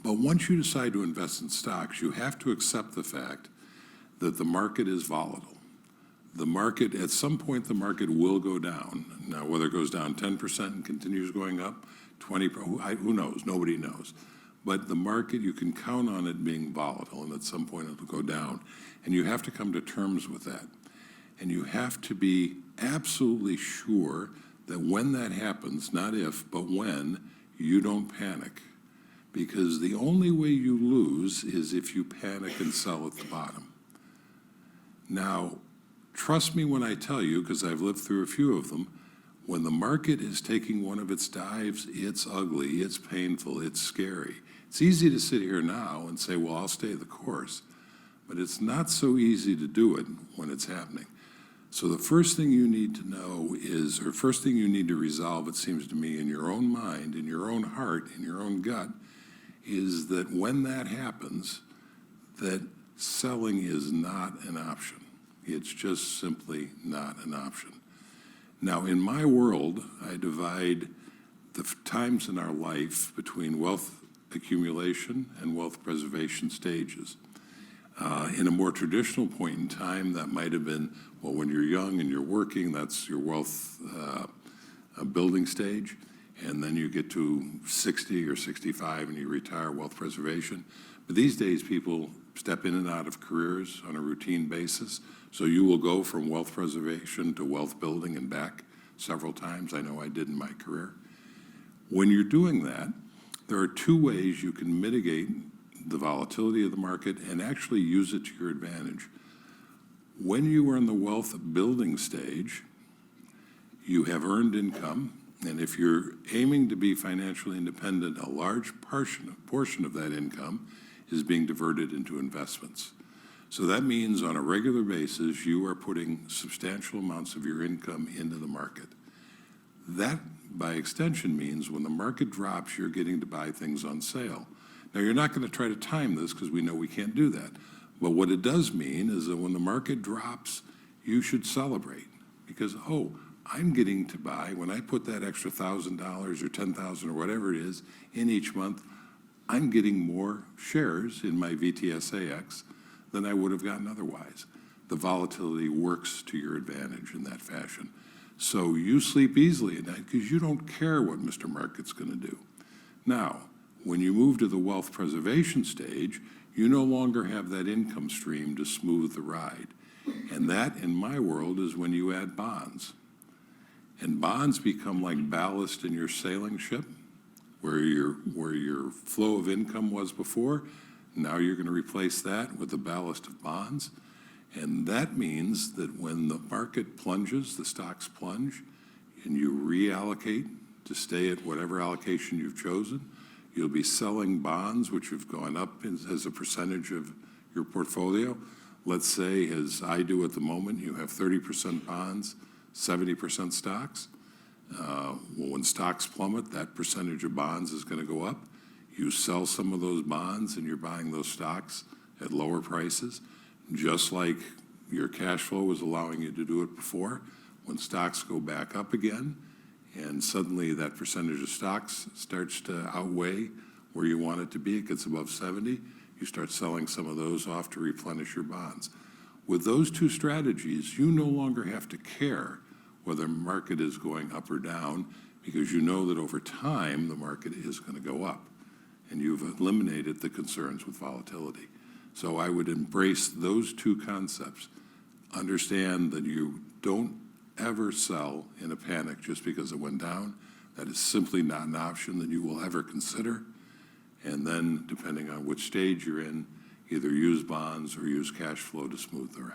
But once you decide to invest in stocks, you have to accept the fact that the market is volatile. The market, at some point, the market will go down. Now, whether it goes down 10% and continues going up, 20%, who knows? Nobody knows. But the market, you can count on it being volatile, and at some point it'll go down. And you have to come to terms with that. And you have to be absolutely sure that when that happens, not if, but when, you don't panic. Because the only way you lose is if you panic and sell at the bottom. Now, trust me when I tell you, because I've lived through a few of them, when the market is taking one of its dives, it's ugly, it's painful, it's scary. It's easy to sit here now and say, well, I'll stay the course. But it's not so easy to do it when it's happening. So the first thing you need to know is, or first thing you need to resolve, it seems to me, in your own mind, in your own heart, in your own gut, is that when that happens, that selling is not an option. It's just simply not an option. Now, in my world, I divide the times in our life between wealth accumulation and wealth preservation stages. In a more traditional point in time, that might have been, well, when you're young and you're working, that's your wealth building stage. And then you get to 60 or 65 and you retire, wealth preservation. But these days, people step in and out of careers on a routine basis. So you will go from wealth preservation to wealth building and back several times. I know I did in my career. When you're doing that, there are two ways you can mitigate the volatility of the market and actually use it to your advantage. When you are in the wealth building stage, you have earned income. And if you're aiming to be financially independent, a large portion of that income is being diverted into investments. So that means on a regular basis, you are putting substantial amounts of your income into the market. That, by extension, means when the market drops, you're getting to buy things on sale. Now, you're not going to try to time this because we know we can't do that. But what it does mean is that when the market drops, you should celebrate because, oh, I'm getting to buy, when I put that extra $1,000 or $10,000 or whatever it is in each month, I'm getting more shares in my VTSAX than I would have gotten otherwise. The volatility works to your advantage in that fashion. So you sleep easily at night because you don't care what Mr. Market's going to do. Now, when you move to the wealth preservation stage, you no longer have that income stream to smooth the ride. And that, in my world, is when you add bonds. And bonds become like ballast in your sailing ship, where your flow of income was before. Now you're going to replace that with the ballast of bonds. And that means that when the market plunges, the stocks plunge, and you reallocate to stay at whatever allocation you've chosen, you'll be selling bonds, which have gone up as a percentage of your portfolio. Let's say, as I do at the moment, you have 30% bonds, 70% stocks. Well, when stocks plummet, that percentage of bonds is going to go up. You sell some of those bonds and you're buying those stocks at lower prices, just like your cash flow was allowing you to do it before. When stocks go back up again, and suddenly that percentage of stocks starts to outweigh where you want it to be, it gets above 70, you start selling some of those off to replenish your bonds. With those two strategies, you no longer have to care whether the market is going up or down because you know that over time the market is going to go up and you've eliminated the concerns with volatility. So I would embrace those two concepts. Understand that you don't ever sell in a panic just because it went down. That is simply not an option that you will ever consider. And then, depending on which stage you're in, either use bonds or use cash flow to smooth the ride.